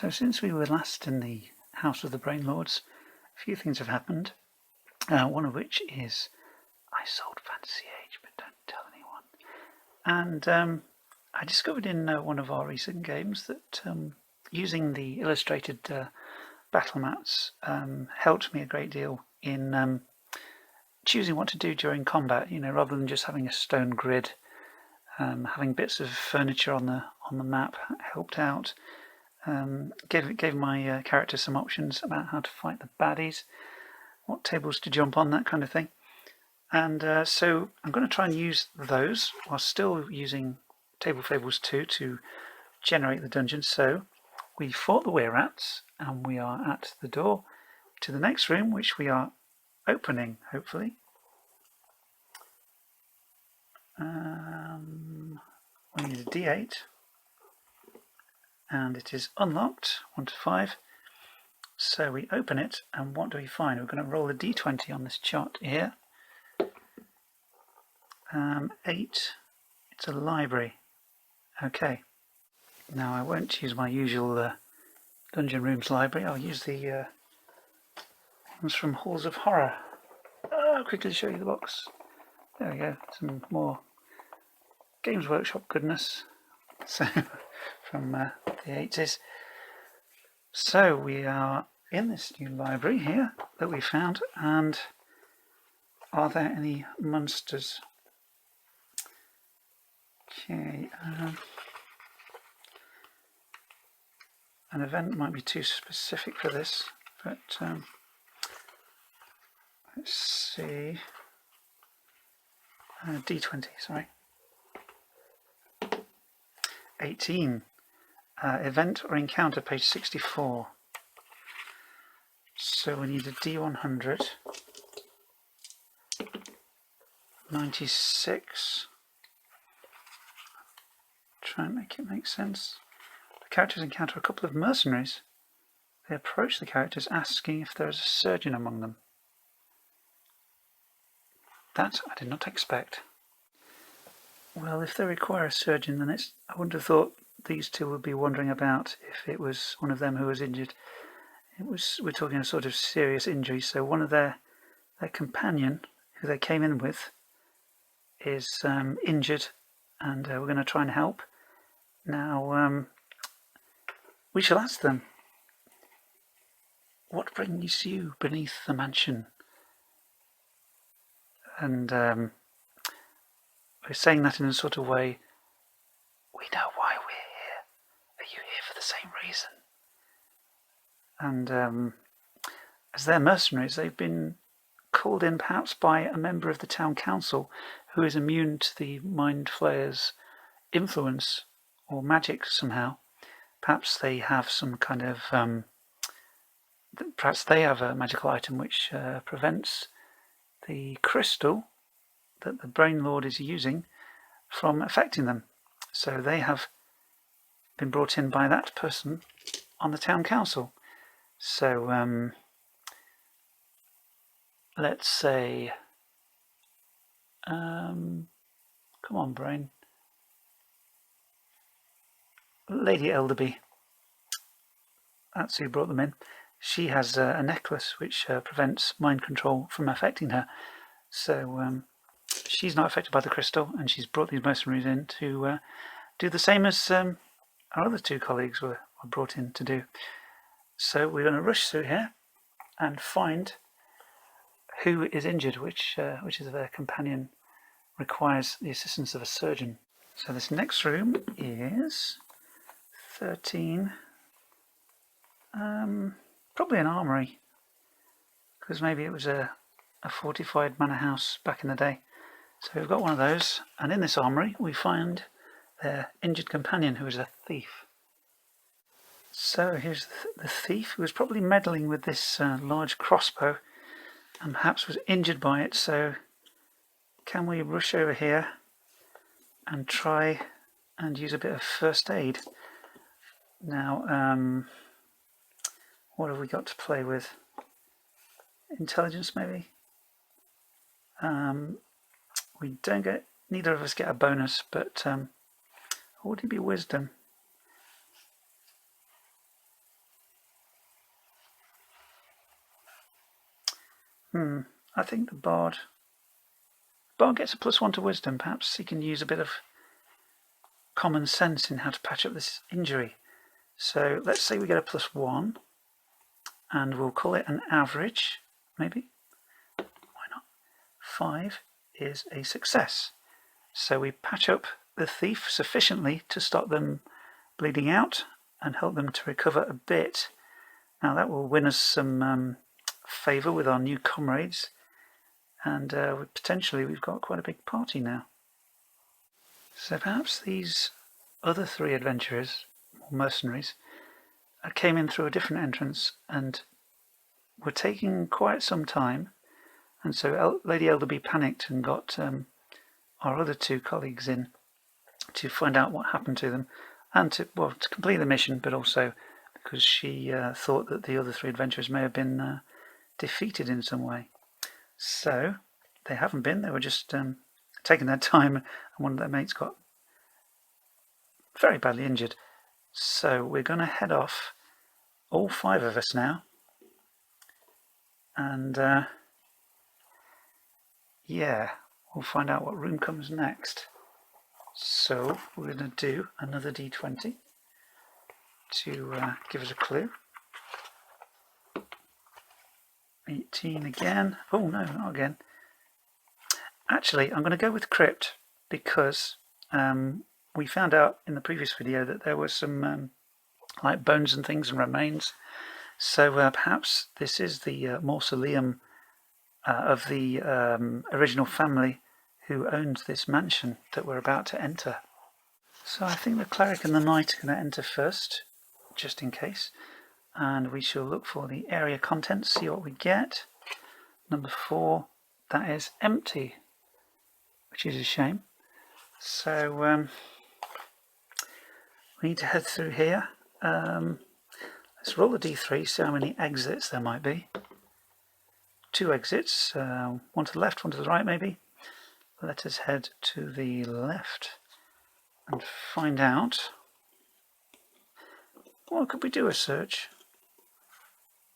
So since we were last in the House of the Brain Lords, a few things have happened. One of which is I sold Fantasy Age, but don't tell anyone. And I discovered in one of our recent games that using the illustrated battle mats helped me a great deal in choosing what to do during combat. You know, rather than just having a stone grid, having bits of furniture on the map helped out. Gave my character some options about how to fight the baddies, what tables to jump on, that kind of thing. And so I'm going to try and use those while still using Table Fables 2 to generate the dungeon. So we fought the were-rats and we are at the door to the next room, which we are opening, hopefully. We need a D8 and it is unlocked, 1 to 5. So we open it, and what do we find? We're going to roll a d20 on this chart here. 8. It's a library. Okay. Now I won't use my usual Dungeon Rooms library. I'll use the ones from Halls of Horror. I'll quickly show you the box. There we go. Some more Games Workshop goodness. So from the 80s. So we are in this new library here that we found, and are there any monsters? Okay, an event might be too specific for this, but let's see. D20, sorry. 18. Event or encounter, page 64. So we need a D100. 96. Try and make it make sense. The characters encounter a couple of mercenaries. They approach the characters asking if there is a surgeon among them. That I did not expect. Well, if they require a surgeon, then I wouldn't have thought these two would be wondering about if it was one of them who was injured. We're talking a sort of serious injury, so one of their companion, who they came in with, is injured, and we're going to try and help. Now, we shall ask them, what brings you beneath the mansion? And we're saying that in a sort of way, we know why we're here. Are you here for the same reason? And as they're mercenaries, they've been called in perhaps by a member of the town council who is immune to the Mind Flayer's influence or magic somehow. Perhaps they have some kind of perhaps they have a magical item which prevents the crystal that the Brain Lord is using from affecting them. So they have been brought in by that person on the town council. So let's say, come on, Brain. Lady Elderby, that's who brought them in. She has a necklace which prevents mind control from affecting her. So she's not affected by the crystal, and she's brought these mercenaries in to do the same as our other two colleagues were brought in to do. So we're going to rush through here and find who is injured, which of their companion requires the assistance of a surgeon. So this next room is 13. Probably an armory, because maybe it was a fortified manor house back in the day. So we've got one of those, and in this armory we find their injured companion, who is a thief. So here's the thief, who was probably meddling with this large crossbow and perhaps was injured by it. So can we rush over here and try and use a bit of first aid? Now, what have we got to play with? Intelligence, maybe? We don't get, neither of us get a bonus, but would it be wisdom? I think the bard gets a +1 to wisdom. Perhaps he can use a bit of common sense in how to patch up this injury. So let's say we get a +1, and we'll call it an average, maybe. Why not? 5 is a success. So we patch up the thief sufficiently to stop them bleeding out and help them to recover a bit. Now that will win us some favour with our new comrades, and potentially we've got quite a big party now. So perhaps these other 3 adventurers, or mercenaries, came in through a different entrance and were taking quite some time, and so Lady Elderby panicked and got our other 2 colleagues in to find out what happened to them, and to complete the mission, but also because she thought that the other 3 adventurers may have been defeated in some way. So they haven't been. They were just taking their time, and one of their mates got very badly injured. So we're going to head off, all 5 of us now, and yeah, we'll find out what room comes next. So we're going to do another D20 to give us a clue. 18 again. Oh no, not again. Actually, I'm going to go with crypt because we found out in the previous video that there were some like bones and things and remains. So perhaps this is the mausoleum of the original family who owned this mansion that we're about to enter. So I think the cleric and the knight are going to enter first, just in case. And we shall look for the area contents, see what we get. Number 4, that is empty, which is a shame. So we need to head through here. Let's roll the D3, see how many exits there might be. 2 exits, one to the left, one to the right maybe. Let us head to the left and find out. Well, could we do a search?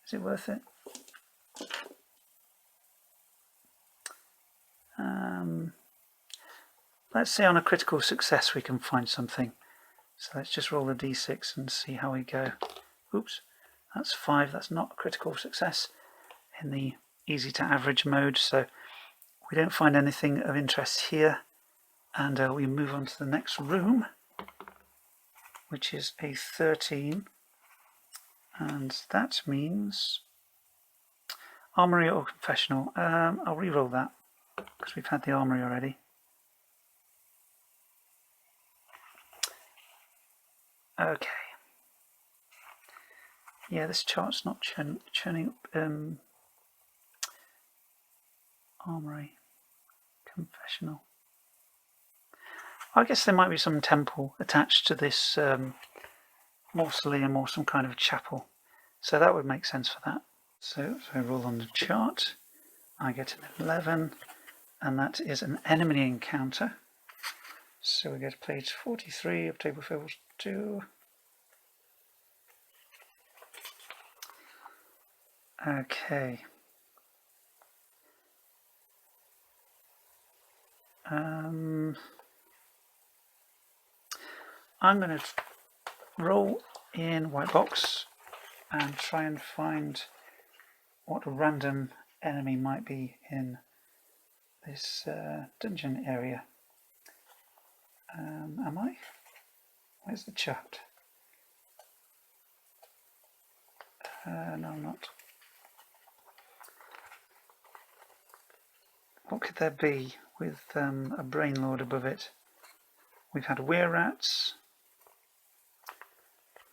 Is it worth it? Let's see on a critical success we can find something. So let's just roll the D6 and see how we go. Oops, that's 5. That's not a critical success in the easy to average mode. So we don't find anything of interest here, and we move on to the next room, which is a 13, and that means armory or confessional. I'll re-roll that because we've had the armory already. Okay. Yeah, this chart's not churning up armory, confessional. I guess there might be some temple attached to this mausoleum or some kind of chapel, so that would make sense for that. So if I roll on the chart, I get an 11, and that is an enemy encounter. So we go to page 43 of Table Fables 2. Okay. I'm going to roll in White Box and try and find what random enemy might be in this dungeon area. Am I? Where's the chart? No, I'm not. What could there be with a brain lord above it? We've had were-rats.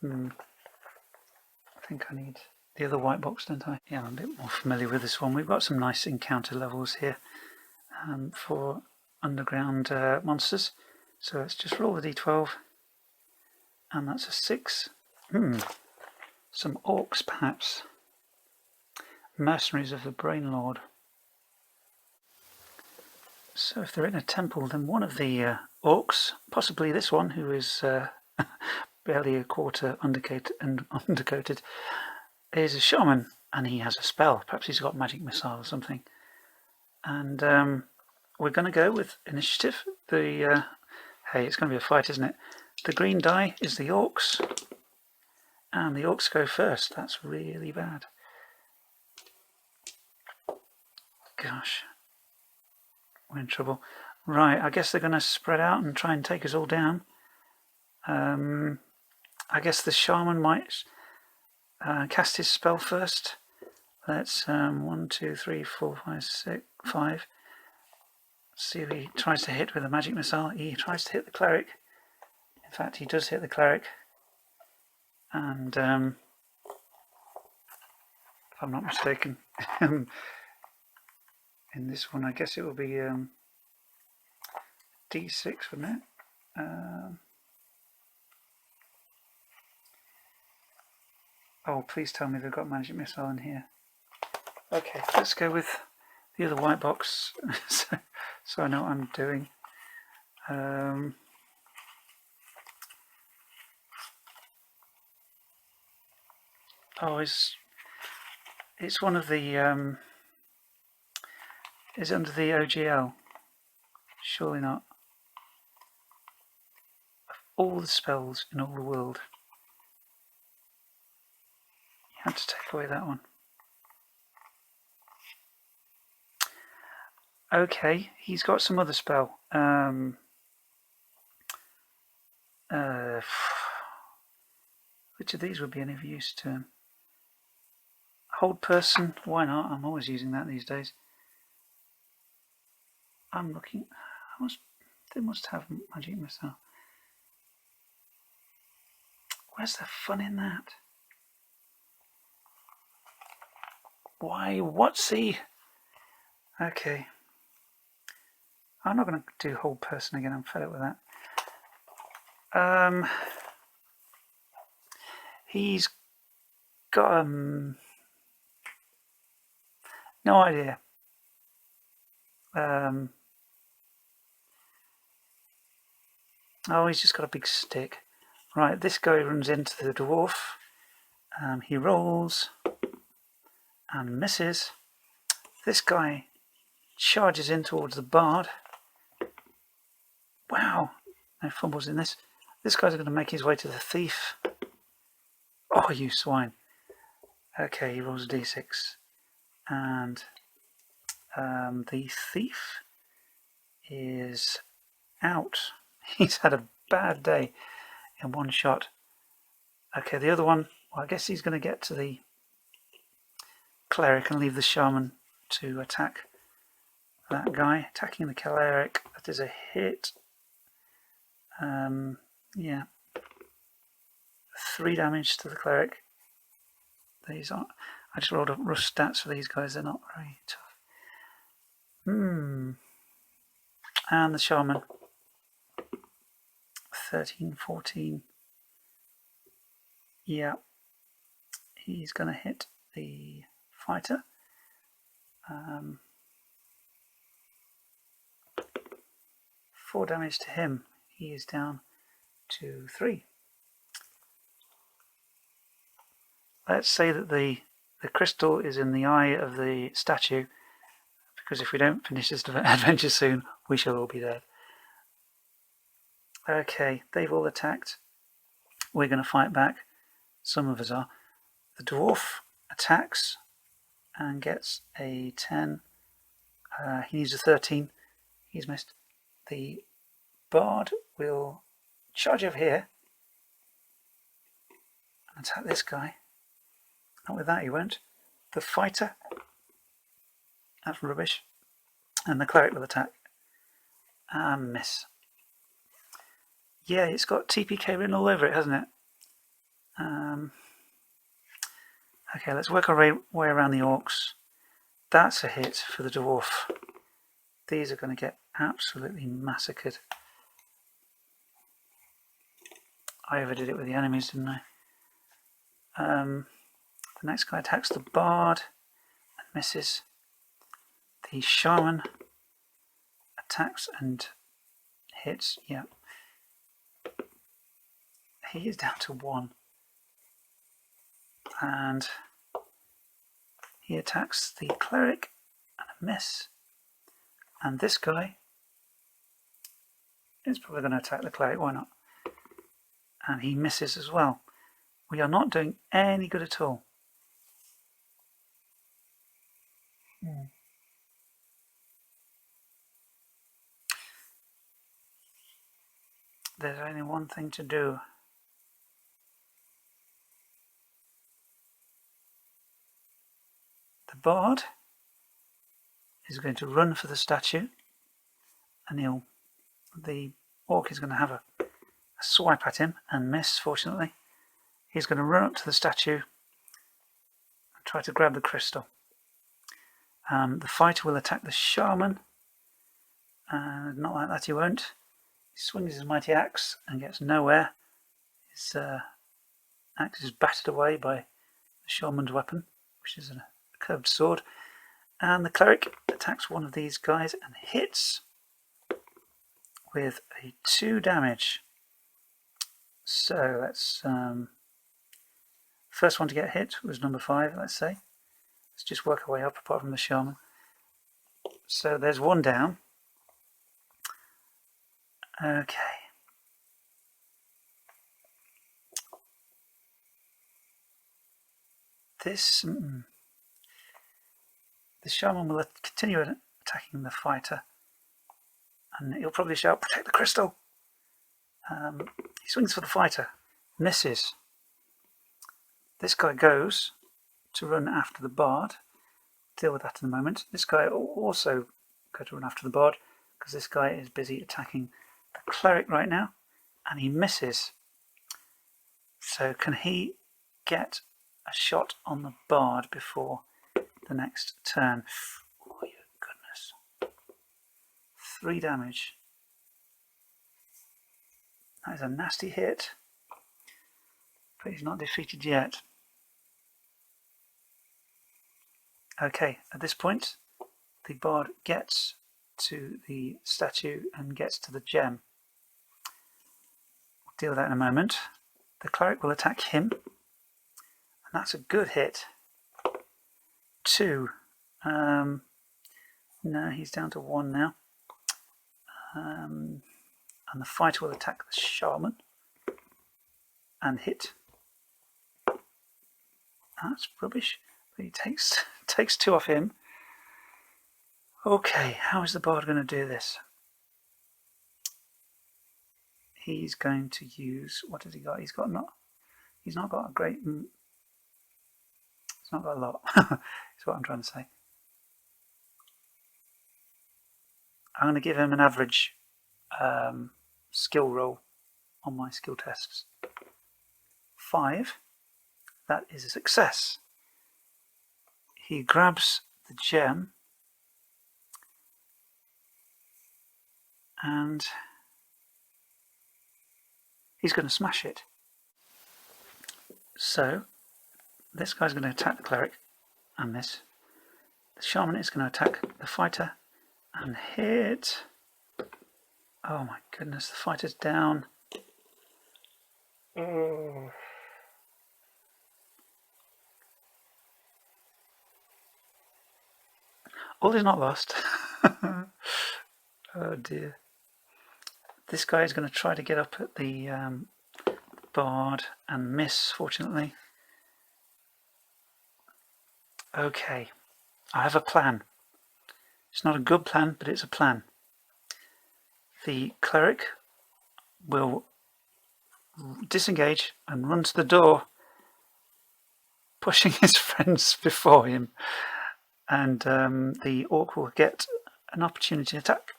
I think I need the other white box, don't I? Yeah, I'm a bit more familiar with this one. We've got some nice encounter levels here for underground monsters. So let's just roll the d12, and that's a 6. Some orcs, perhaps. Mercenaries of the Brain Lord. So if they're in a temple, then one of the orcs, possibly this one, who is barely a quarter undercoated, is a shaman. and he has a spell. Perhaps he's got magic missile or something. And we're going to go with initiative. The hey, it's going to be a fight, isn't it? The green die is the orcs, and the orcs go first. That's really bad. Gosh, we're in trouble. Right, I guess they're going to spread out and try and take us all down. I guess the shaman might cast his spell first. Let's 1, 2, 3, 4, 5, 6, 5. See if he tries to hit with a magic missile. He tries to hit the cleric. In fact, he does hit the cleric. And if I'm not mistaken, in this one, I guess it will be D6, wouldn't it? Oh, please tell me they've got magic missile in here. Okay, let's go with the other white box, so I know what I'm doing. Oh, it's one of the is it under the OGL? Surely not. Of all the spells in all the world, you had to take away that one. Okay, he's got some other spell. Which of these would be any of use to him? Hold person, why not? I'm always using that these days. I'm looking. They must have magic missile. Where's the fun in that? Why? What's he? Okay. I'm not going to do hold person again. I'm fed up with that. He's got no idea. Oh, he's just got a big stick. Right, this guy runs into the dwarf. He rolls and misses. This guy charges in towards the bard. Wow, no fumbles in this. This guy's going to make his way to the thief. Oh, you swine. Okay, he rolls a d6. And the thief is out. He's had a bad day in one shot. Okay, the other one, well, I guess he's going to get to the cleric and leave the shaman to attack that guy. Attacking the cleric, that is a hit. Yeah. 3 damage to the cleric. These aren't. I just rolled up rough stats for these guys, they're not very tough. And the shaman. 13, 14. Yeah. He's going to hit the fighter. 4 damage to him. He is down to 3. Let's say that the crystal is in the eye of the statue, because if we don't finish this adventure soon, we shall all be dead. Okay, they've all attacked. We're going to fight back. Some of us are. The dwarf attacks and gets a 10. He needs a 13. He's missed. The bard will charge over here and attack this guy. Not with that, he won't. The fighter, that's rubbish. And the cleric will attack. And miss. Yeah, it's got TPK written all over it, hasn't it? Okay, let's work our way around the orcs. That's a hit for the dwarf. These are going to get absolutely massacred. I overdid it with the enemies, didn't I? The next guy attacks the bard and misses. The shaman attacks and hits. Yeah. He is down to 1. And he attacks the cleric and a miss. And this guy is probably going to attack the cleric, why not? And he misses as well. We are not doing any good at all. There's only one thing to do. The bard is going to run for the statue, and the orc is going to have a swipe at him and miss, fortunately. He's going to run up to the statue and try to grab the crystal. The fighter will attack the shaman. Not like that, he won't. He swings his mighty axe and gets nowhere. His axe is battered away by the shaman's weapon, which is a curved sword. And the cleric attacks one of these guys and hits with a 2 damage. So that's first one to get hit was number 5, let's say. Let's just work our way up apart from the shaman. So there's 1 down. Okay. The shaman will continue attacking the fighter, and he'll probably shout, "Protect the crystal!" He swings for the fighter, misses. This guy goes to run after the bard. Deal with that in a moment. This guy also go to run after the bard, because this guy is busy attacking the cleric right now, and he misses. So can he get a shot on the bard before the next turn? Oh, your goodness. 3 damage. That is a nasty hit, but he's not defeated yet. Okay, at this point, the bard gets to the statue and gets to the gem. We'll deal with that in a moment. The cleric will attack him, and that's a good hit. 2. No, he's down to 1 now. And the fighter will attack the shaman and hit. That's rubbish, but he takes 2 off him. Okay, how is the bard going to do this? He's going to use, what has he got? He's not got a great, he's not got a lot, is what I'm trying to say. I'm going to give him an average skill roll on my skill tests. 5, that is a success. He grabs the gem and he's going to smash it. So this guy's going to attack the cleric and miss. The shaman is going to attack the fighter and hit. Oh my goodness, the fighter's down. All is not lost. Oh dear. This guy is going to try to get up at the bard and miss, fortunately. Okay, I have a plan. It's not a good plan, but it's a plan. The cleric will disengage and run to the door, pushing his friends before him, and the orc will get an opportunity attack,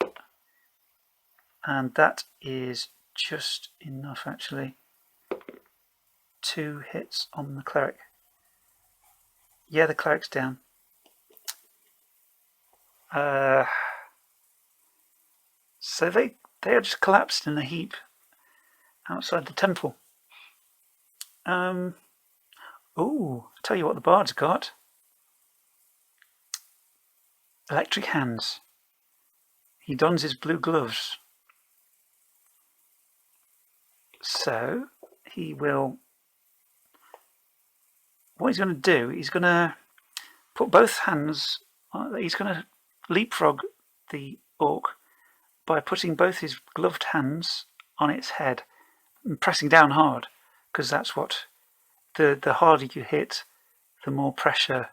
and that is just enough actually. 2 hits on the cleric. Yeah, the cleric's down. So they are just collapsed in a heap outside the temple. I'll tell you what the bard's got. Electric hands. He dons his blue gloves. So what he's going to do, he's going to put both hands. He's going to leapfrog the orc by putting both his gloved hands on its head and pressing down hard, because that's what the harder you hit, the more pressure,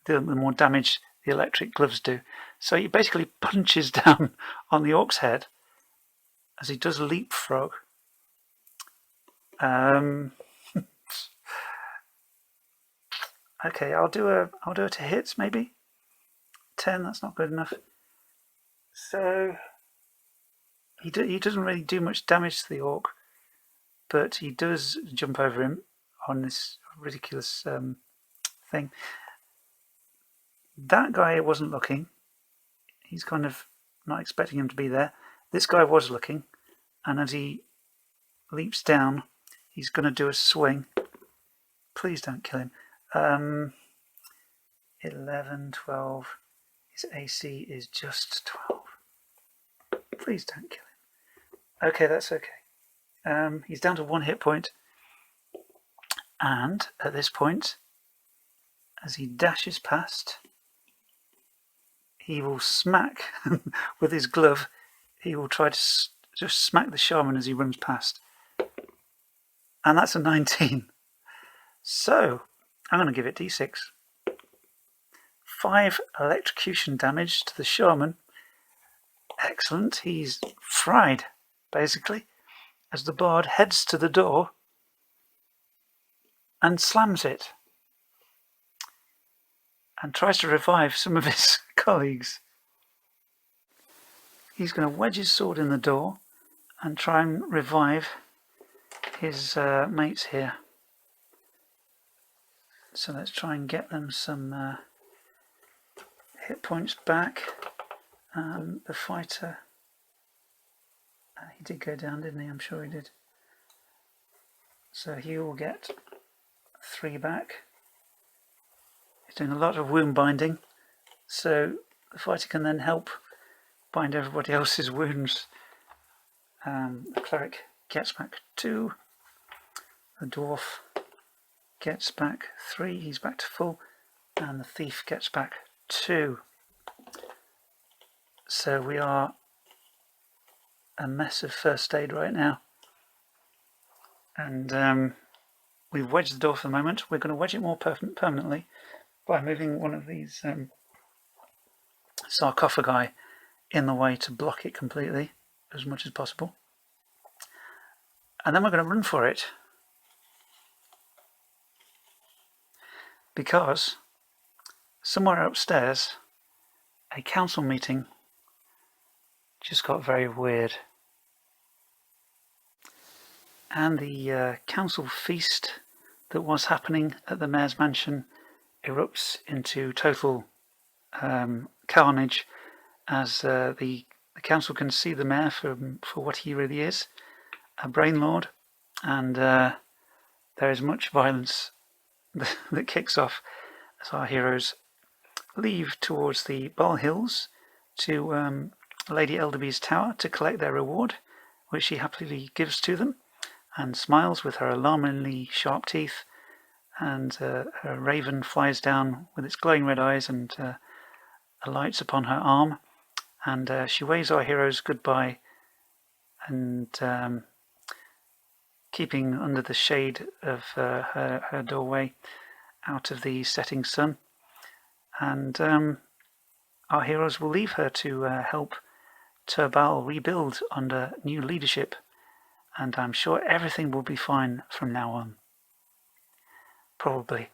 the more damage the electric gloves do. So he basically punches down on the orc's head as he does leapfrog. Okay, I'll do it to hits, maybe 10. That's not good enough. So he doesn't really do much damage to the orc, but he does jump over him on this ridiculous thing. That guy wasn't looking. He's kind of not expecting him to be there. This guy was looking, and as he leaps down, he's going to do a swing. Please don't kill him. 11, 12. His AC is just 12. Please don't kill him. Okay, that's okay. He's down to 1 hit point. And at this point, as he dashes past, he will smack with his glove. He will try to just smack the shaman as he runs past. And that's a 19. So, I'm going to give it d6. 5 electrocution damage to the shaman. Excellent. He's fried, basically, as the bard heads to the door and slams it and tries to revive some of his colleagues. He's going to wedge his sword in the door and try and revive his mates here. So let's try and get them some hit points back. The fighter, he did go down, didn't he? I'm sure he did. So he will get 3 back. He's doing a lot of wound binding, so the fighter can then help bind everybody else's wounds. The cleric gets back 2. The dwarf gets back 3. He's back to full. And the thief gets back 2. So we are a mess of first aid right now. And we've wedged the door for the moment. We're going to wedge it more permanently by moving one of these sarcophagi in the way to block it completely as much as possible. And then we're going to run for it, because somewhere upstairs a council meeting just got very weird, and the council feast that was happening at the mayor's mansion erupts into total carnage as the council can see the mayor for what he really is, a brain lord, and there is much violence that kicks off as our heroes leave towards the Ball Hills to Lady Elderby's tower to collect their reward, which she happily gives to them and smiles with her alarmingly sharp teeth, and her raven flies down with its glowing red eyes and alights upon her arm, and she waves our heroes goodbye, and keeping under the shade of her doorway out of the setting sun. And our heroes will leave her to help Turbal rebuild under new leadership, and I'm sure everything will be fine from now on. Probably.